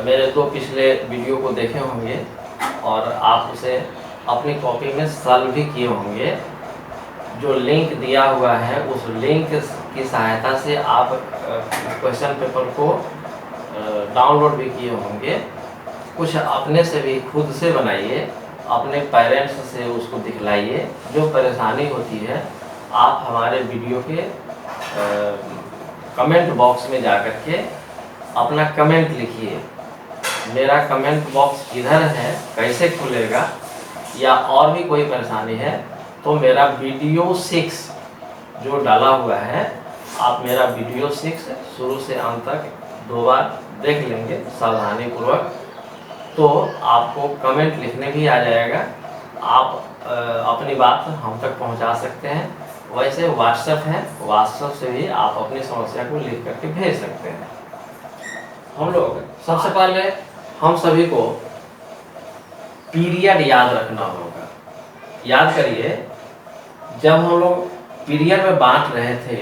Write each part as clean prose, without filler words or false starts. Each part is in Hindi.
मेरे 2 पिछले वीडियो को देखे होंगे और आप उसे अपनी कॉपी में सॉल्व भी किए होंगे। जो लिंक दिया हुआ है उस लिंक की सहायता से आप क्वेश्चन पेपर को डाउनलोड भी किए होंगे। कुछ अपने से भी खुद से बनाइए, अपने पेरेंट्स से उसको दिखलाइए। जो परेशानी होती है आप हमारे वीडियो के कमेंट बॉक्स में जा कर के अपना कमेंट लिखिए। मेरा कमेंट बॉक्स किधर है, कैसे खुलेगा, या और भी कोई परेशानी है तो मेरा वीडियो 6 जो डाला हुआ है, आप मेरा वीडियो 6 शुरू से अंत तक 2 बार देख लेंगे सावधानी पूर्वक, तो आपको कमेंट लिखने भी आ जाएगा। आप अपनी बात हम तक पहुंचा सकते हैं। वैसे व्हाट्सएप है, व्हाट्सएप से भी आप अपनी समस्या को लिख करके भेज सकते हैं। हम लोग सबसे पहले हम सभी को पीरियड याद रखना होगा। याद करिए, जब हम लोग पीरियड में बांट रहे थे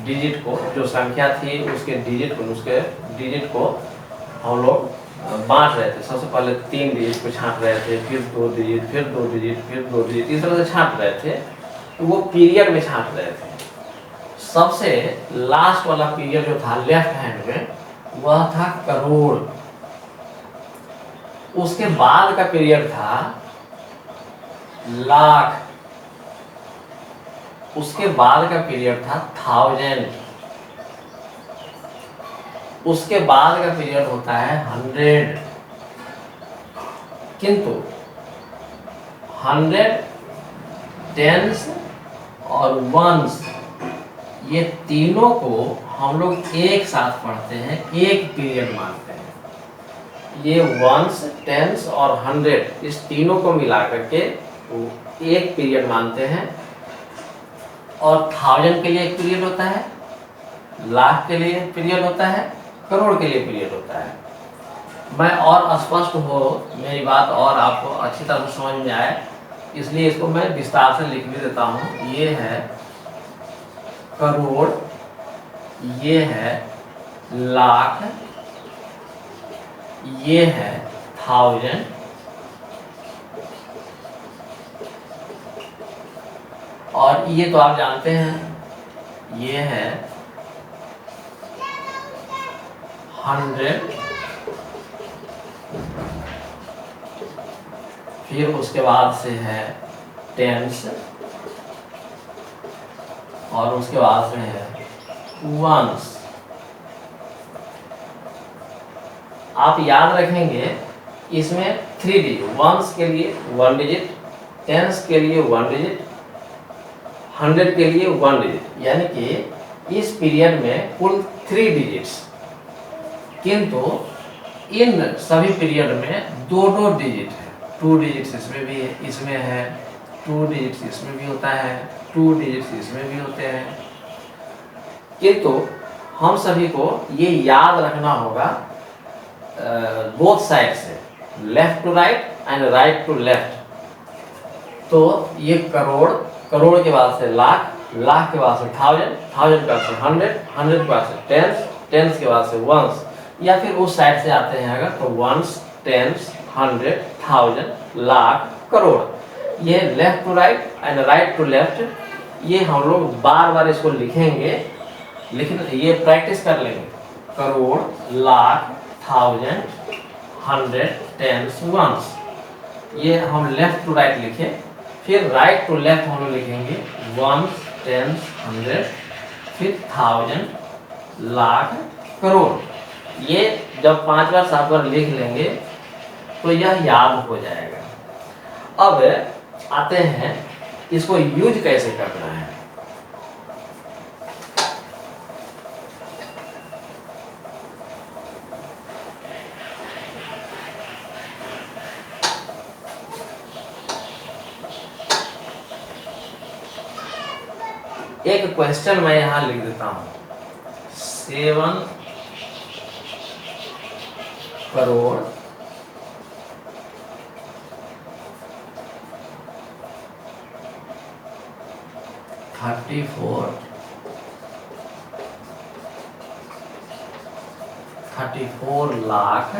डिजिट को, जो संख्या थी उसके डिजिट को हम लोग बांट रहे थे। सबसे पहले 3 डिजिट को छांट रहे थे, फिर 2 डिजिट, फिर 2 डिजिट, फिर 2 डिजिट, इस तरह से छांट रहे थे। तो वो पीरियड में छांट रहे थे। सबसे लास्ट वाला पीरियड जो था लेफ्ट हैंड में, वह था करोड़। उसके बाद का पीरियड था लाख। उसके बाद का पीरियड था 1000। उसके बाद का पीरियड होता है 100। किंतु 100, टेंस और वंस, ये तीनों को हम लोग एक साथ पढ़ते हैं, एक पीरियड मानते हैं। ये वंस, टेंस और 100, इस तीनों को मिला करके एक पीरियड मानते हैं। और 1000 के लिए एक पीरियड होता है, लाख के लिए पीरियड होता है, करोड़ के लिए पीरियड होता है। मैं और स्पष्ट हो मेरी बात और आपको अच्छी तरह से समझ में आए, इसलिए इसको मैं विस्तार से लिख भी देता हूँ। ये है करोड़, ये है लाख, ये है 1000, और ये तो आप जानते हैं, ये है 100। फिर उसके बाद से है टेंस, और उसके बाद से है वंस। आप याद रखेंगे, इसमें 3 डिजिट, वंस के लिए 1 डिजिट, टेंस के लिए 1 डिजिट, 100 के लिए 1 डिजिट, यानी कि इस पीरियड में कुल 3 डिजिट्स। किंतु इन सभी पीरियड में 2-2 डिजिट है। 2 डिजिट्स इसमें भी है, इसमें है, 2 डिजिट्स इसमें भी होता है, 2 डिजिट्स इसमें भी होते हैं। किंतु हम सभी को ये याद रखना होगा बोथ साइड से, left to right and right to left. तो ये करोड़, करोड़ के बाद से लाख, लाख के बाद से 1000, 1000 के बाद से 100, 100 के बाद से टेंस, टेंस के बाद से वंस, या फिर उस साइड से आते हैं अगर तो वंस, टेंस, 100, 1000, लाख, करोड़। ये left to right and right to left, ये हम लोग बार बार इसको लिखेंगे, ये प्रैक्टिस कर लेंगे। करोड़, लाख, 1000, 100, टेंस, वंस, ये हम लेफ्ट टू राइट लिखे। फिर राइट टू लेफ्ट हम लोग लिखेंगे वंस, टेंस, 100, फिर 1000, लाख, करोड़। ये जब 5 बार 7 बार लिख लेंगे तो यह याद हो जाएगा। अब आते हैं इसको यूज कैसे करना है। एक क्वेश्चन मैं यहां लिख देता हूं, 7 करोड़ 34,000 34 लाख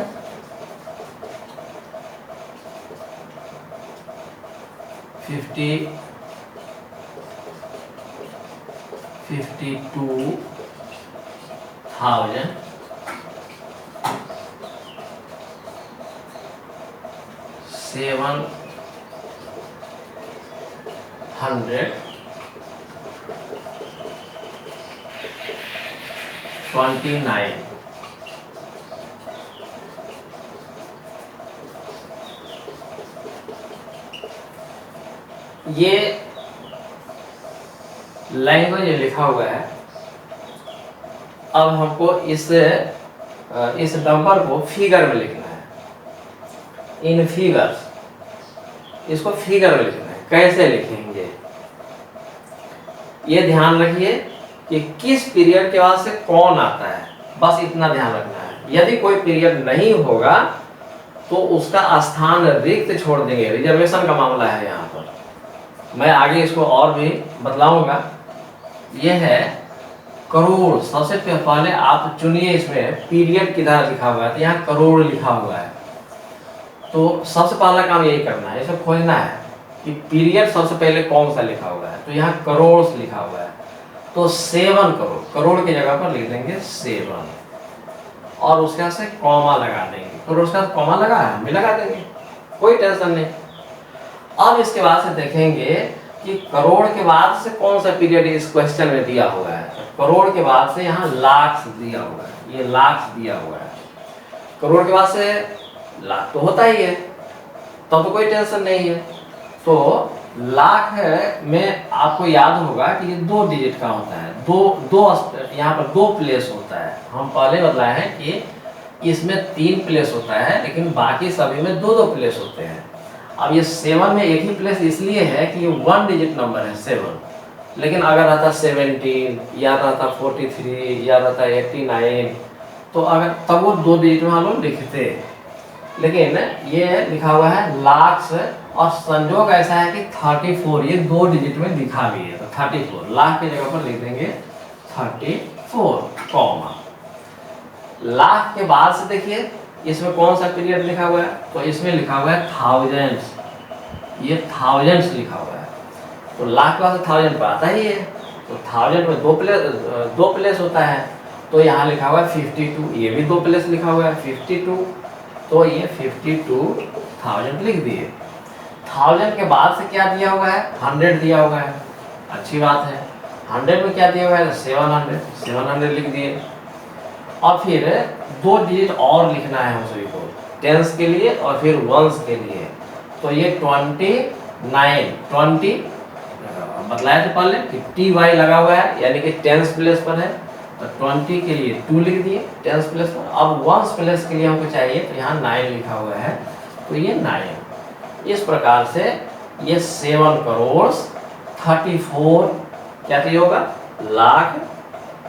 52,700 29। ये लैंग्वेज लिखा हुआ है। अब हमको इस नंबर को फिगर में लिखना है, इन फिगर्स, इसको फिगर में लिखना है। कैसे लिखेंगे ये ध्यान रखिए कि किस पीरियड के बाद से कौन आता है, बस इतना ध्यान रखना है। यदि कोई पीरियड नहीं होगा तो उसका स्थान रिक्त छोड़ देंगे, रिजर्वेशन का मामला है यहाँ पर। मैं आगे इसको और भी बतलाऊंगा। यह है करोड़। सबसे पहले आप चुनिए, इसमें पीरियड किधर लिखा हुआ है, तो यहाँ करोड़ लिखा हुआ है। तो सबसे पहला काम यही करना है, इसे खोजना है कि पीरियड सबसे पहले कौन सा लिखा हुआ है। तो यहाँ करोड़ लिखा हुआ है, तो 7 करोड़, करोड़ की जगह पर लिख देंगे 7 और उसके बाद से कॉमा लगा देंगे। करोड़ उसका कॉमा लगा है, हम भी लगा देंगे, कोई टेंशन नहीं। अब इसके बाद से देखेंगे कि करोड़ के बाद से कौन सा पीरियड इस क्वेश्चन में दिया हुआ है। करोड़ के बाद से यहाँ लाख दिया हुआ है, ये लाख दिया हुआ है। करोड़ के बाद से लाख तो होता ही है, तब तो कोई टेंशन नहीं है। तो लाख में आपको याद होगा कि ये 2 डिजिट का होता है, यहाँ पर 2 प्लेस होता है। हम पहले बताए हैं कि इसमें 3 प्लेस होता है, लेकिन बाकी सभी में 2-2 प्लेस होते हैं। अब ये 7 में एक ही प्लेस इसलिए है कि ये 1 डिजिट नंबर है 7, लेकिन अगर रहता 17 या रहता 43 या रहता 89 तो अगर तब वो 2 डिजिट में हम लोग लिखते, लेकिन ये लिखा हुआ है लाख से, और संजोग ऐसा है कि 34 ये 2 डिजिट में लिखा भी है। तो 34 लाख की जगह पर लिख देंगे 34 कॉमा। लाख के बाद से देखिए इसमें कौन सा पीरियड लिखा हुआ है, तो इसमें लिखा हुआ है थाउजेंड्स, ये थाउजेंड्स लिखा हुआ है। तो लाख के बाद से थाउजेंड पर आता ही है, तो थाउजेंड में 2 प्लेस होता है। तो यहाँ लिखा हुआ है 52, ये भी 2 प्लेस लिखा हुआ है 52, तो ये 52,000 लिख दिए। 1000 के बाद से क्या दिया हुआ है, 100 दिया हुआ है, अच्छी बात है। 100 में क्या दिया हुआ है, 700 लिख दिए। और फिर 2 डिजिट और लिखना है हम सभी को, टेंस के लिए और फिर वंस के लिए। तो ये 20 बतलाया था पहले कि TY लगा हुआ है, यानी कि टेंस प्लेस पर है। तो 20 के लिए 2 लिख दिए टेंस प्लेस पर। अब वंस प्लेस के लिए हमको चाहिए, तो यहाँ 9 लिखा हुआ है, तो ये 9। इस प्रकार से ये 7 करोड़ 34 क्या चीज होगा, लाख,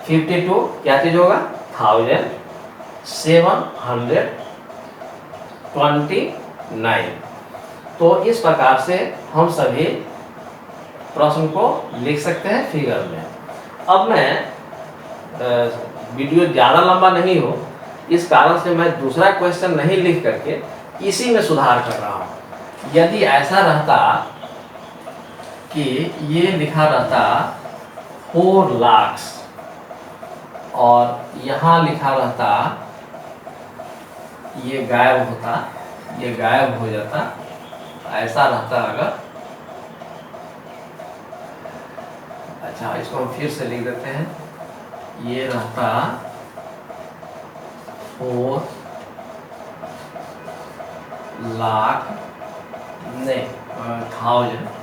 52 क्या चीज होगा, 1729। तो इस प्रकार से हम सभी प्रश्न को लिख सकते हैं फिगर में। अब मैं वीडियो ज़्यादा लंबा नहीं हो, इस कारण से मैं दूसरा क्वेश्चन नहीं लिख करके इसी में सुधार कर रहा हूँ। यदि ऐसा रहता कि ये लिखा रहता 4 लाख और यहाँ लिखा रहता, ये गायब होता, ये गायब हो जाता, ऐसा रहता अगर, अच्छा इसको हम फिर से लिख देते हैं, ये रहता 4 लाख नहीं 1000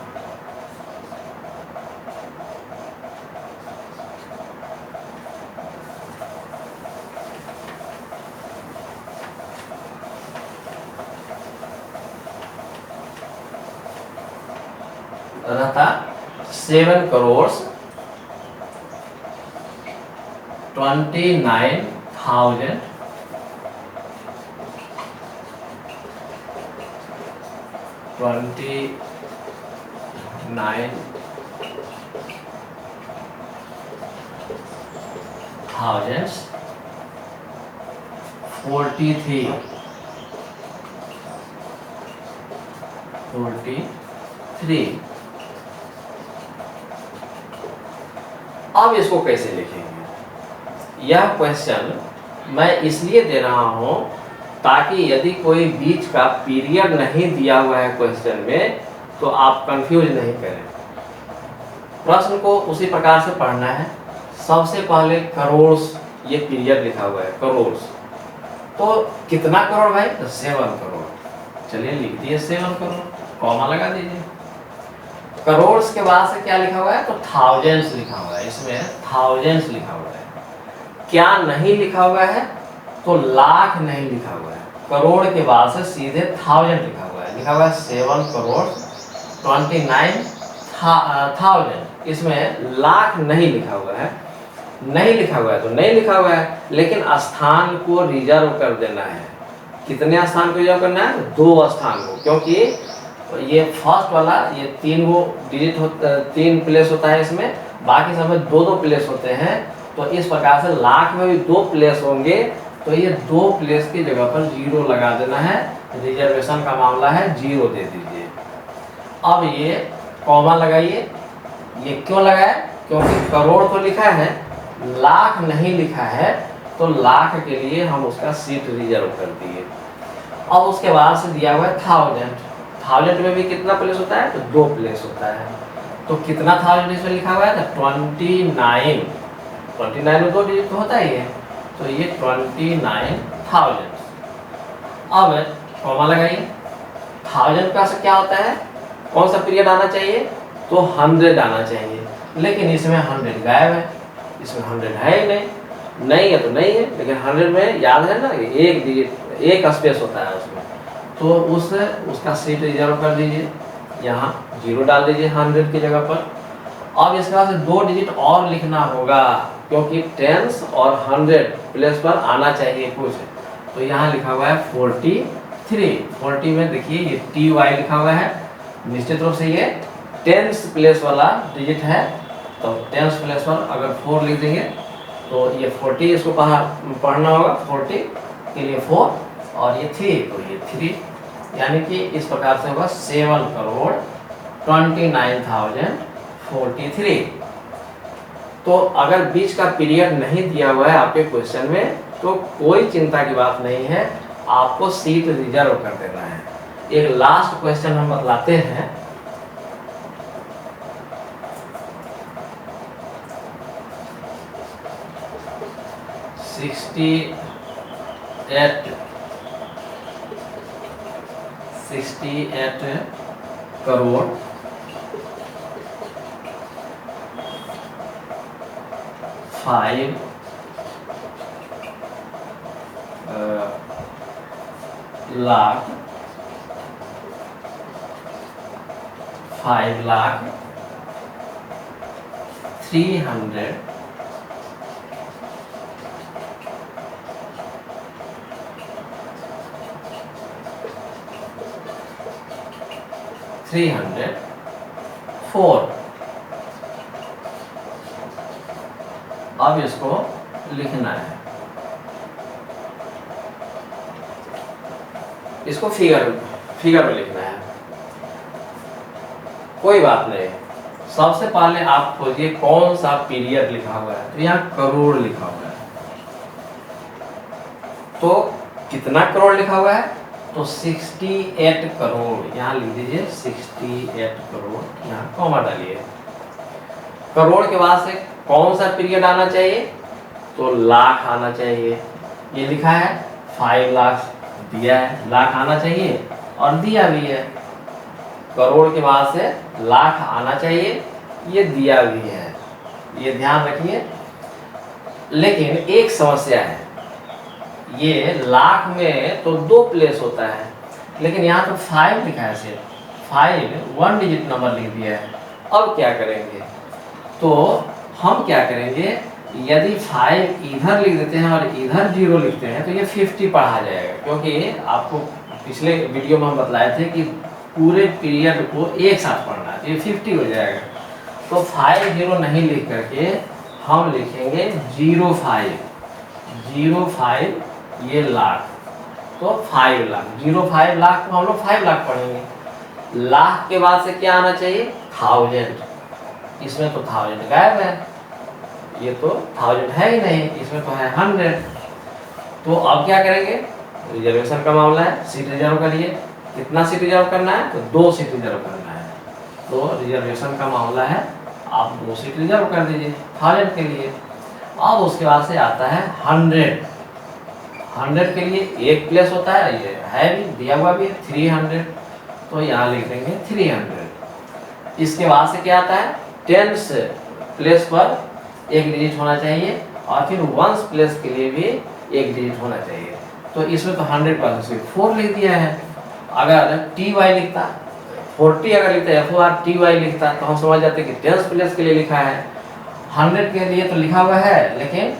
रहता 7 करोड़ 29,000 29,000 43 अब इसको कैसे लिखेंगे? यह क्वेश्चन मैं इसलिए दे रहा हूं ताकि यदि कोई बीच का पीरियड नहीं दिया हुआ है क्वेश्चन में तो आप कंफ्यूज नहीं करें। प्रश्न को उसी प्रकार से पढ़ना है। सबसे पहले करोड़, ये पीरियड लिखा हुआ है करोड़, तो कितना करोड़ भाई? तो 7 करोड़। चलिए लिख दिए 7 करोड़, कॉमा लगा दीजिए। करोड़ के बाद से क्या लिखा हुआ है? तो थाउजेंड्स लिखा हुआ है, इसमें थाउजेंड्स लिखा हुआ है। क्या नहीं लिखा हुआ है? तो लाख नहीं लिखा हुआ है। करोड़ के बाद से सीधे थाउजेंड लिखा हुआ है, लिखा हुआ है 7 करोड़ 29,000। इसमें लाख नहीं लिखा हुआ है, नहीं लिखा हुआ है तो नहीं लिखा हुआ है, लेकिन स्थान को रिजर्व कर देना है। कितने स्थान को रिजर्व करना है? 2 स्थान को, क्योंकि ये फर्स्ट वाला ये 3 गो डिजिट होता, 3 प्लेस होता है इसमें, बाकी सब में 2-2 प्लेस होते हैं। तो इस प्रकार से लाख में भी 2 प्लेस होंगे, तो ये 2 प्लेस की जगह पर 0 लगा देना है। रिजर्वेशन का मामला है, 0 दे दीजिए। अब ये कॉमा लगाइए। ये क्यों लगाया? क्योंकि करोड़ तो लिखा है, लाख नहीं लिखा है, तो लाख के लिए हम उसका सीट रिजर्व कर दिए। अब उसके बाद से दिया हुआ है थाउजेंड। थाउजेंड में भी कितना प्लेस होता है? तो 2 प्लेस होता है। तो कितना थाउजेंड इसमें लिखा हुआ है? तो 29 में 2 डिजिट तो होता ही है, तो ये 29,000। अब कॉमा लगाइए। 1000 का क्या होता है? कौन सा पीरियड आना चाहिए? तो 100 आना चाहिए, लेकिन इसमें 100 गायब है, इसमें 100 है ही नहीं है तो नहीं है, लेकिन 100 में याद है ना, एक डिजिट, एक स्पेस होता है उसमें, तो उसका सीट रिजर्व कर दीजिए। यहाँ 0 डाल दीजिए 100 की जगह पर। अब इसके बाद 2 डिजिट और लिखना होगा, क्योंकि 10 और 100 प्लेस पर आना चाहिए कुछ, तो यहाँ लिखा हुआ है 43। 40 में देखिए ये TY लिखा हुआ है, निश्चित रूप से ये 10th प्लेस वाला डिजिट है, तो 10th प्लेस पर अगर 4 लिख देंगे तो ये 40 इसको पढ़ना होगा। 40 के लिए 4 और ये 3 तो ये 3, यानी कि इस प्रकार से होगा 7 करोड़ 29,043। तो अगर बीच का पीरियड नहीं दिया हुआ है आपके क्वेश्चन में तो कोई चिंता की बात नहीं है, आपको सीट रिजर्व कर देना है। एक लास्ट क्वेश्चन हम बतलाते हैं। $68 करोड़ 5 लाख 300 304। अब इसको लिखना है, इसको फिगर में लिखना है। कोई बात नहीं, सबसे पहले आप खोजिए कौन सा पीरियड लिखा हुआ है, तो यहाँ करोड़ लिखा हुआ है। तो कितना करोड़ लिखा हुआ है? तो 68 करोड़, यहाँ लिख दीजिए 68 करोड़, यहाँ कॉमा डालिए। करोड़ के बाद से कौन सा पीरियड आना चाहिए? तो लाख आना चाहिए। ये लिखा है 5 लाख दिया है, लाख आना चाहिए और दिया भी है। करोड़ के बाद से लाख आना चाहिए, ये दिया भी है, ये ध्यान रखिए। लेकिन एक समस्या है, ये लाख में तो 2 प्लेस होता है, लेकिन यहाँ तो 5 लिखा है, सिर्फ 5 1 डिजिट नंबर लिख दिया है। अब क्या करेंगे? तो हम क्या करेंगे, यदि 5 इधर लिख देते हैं और इधर 0 लिखते हैं तो ये 50 पढ़ा जाएगा, क्योंकि आपको पिछले वीडियो में हम बतलाए थे कि पूरे पीरियड को एक साथ पढ़ना है, तो ये 50 हो जाएगा। तो 5 0 नहीं लिख करके हम लिखेंगे 05 ये लाख, तो 5 लाख, 05 लाख को हम लोग 5 लाख पढ़ेंगे। लाख के बाद से क्या आना चाहिए? 1000। इसमें तो 1000 गायब है, ये तो 1000 है ही नहीं, इसमें तो है 100। तो अब क्या करेंगे? रिजर्वेशन का मामला है, सीट रिजर्व करिए। कितना सीट रिजर्व करना है? तो 2 सीट रिजर्व करना है। तो रिजर्वेशन का मामला है, आप 2 सीट रिजर्व कर दीजिए 1000 के लिए। अब उसके बाद से आता है 100। 100 के लिए एक प्लेस होता है, ये है भी दिया हुआ भी है 300, तो यहाँ लिख देंगे 300। इसके बाद से क्या आता है? 10 प्लेस पर एक डिजिट होना चाहिए, और फिर 1 प्लेस के लिए भी एक डिजिट होना चाहिए। तो इसमें तो 100% से 4 लिख दिया है। अगर TY लिखता, 40 अगर लिखता, FORTY लिखता, तो हम समझ जाते कि 10 प्लेस के लिए लिखा है। 100 के लिए तो लिखा हुआ है, लेकिन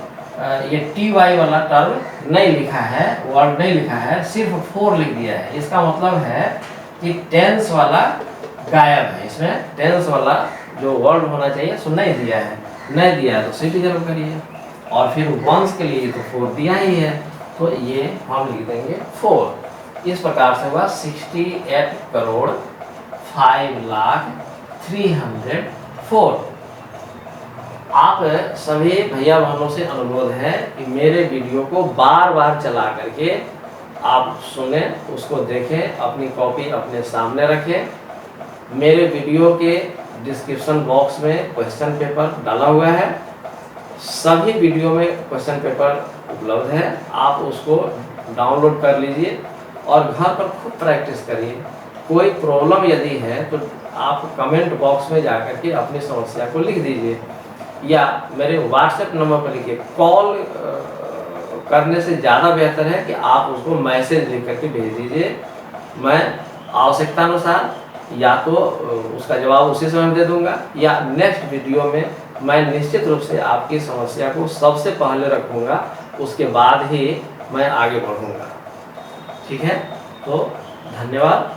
ये TY वाला टर्म नहीं लिखा है, वर्ड नहीं लिखा है, सिर्फ 4 लिख दिया है। इसका मतलब है कि टेंस वाला गायब है, इसमें टेंस वाला जो वर्ड होना चाहिए सो नहीं दिया है। नहीं दिया है तो सीट रिजर्व करिए, और फिर वंस के लिए तो 4 दिया ही है, तो ये हम लिख देंगे 4। इस प्रकार से हुआ 68 करोड़ 5 लाख 304। आप सभी भैया बहनों से अनुरोध है कि मेरे वीडियो को बार बार चला करके आप सुने, उसको देखें, अपनी कॉपी अपने सामने रखें। मेरे वीडियो के डिस्क्रिप्शन बॉक्स में क्वेश्चन पेपर डाला हुआ है, सभी वीडियो में क्वेश्चन पेपर उपलब्ध है, आप उसको डाउनलोड कर लीजिए और घर पर खूब प्रैक्टिस करिए। कोई प्रॉब्लम यदि है तो आप कमेंट बॉक्स में जाकर के अपनी समस्या को लिख दीजिए, या मेरे व्हाट्सएप नंबर पर लिखिए। कॉल करने से ज़्यादा बेहतर है कि आप उसको मैसेज लिख करके भेज दीजिए। मैं आवश्यकता अनुसार या तो उसका जवाब उसी समय दे दूंगा, या नेक्स्ट वीडियो में मैं निश्चित रूप से आपकी समस्या को सबसे पहले रखूंगा, उसके बाद ही मैं आगे बढ़ूंगा। ठीक है, तो धन्यवाद।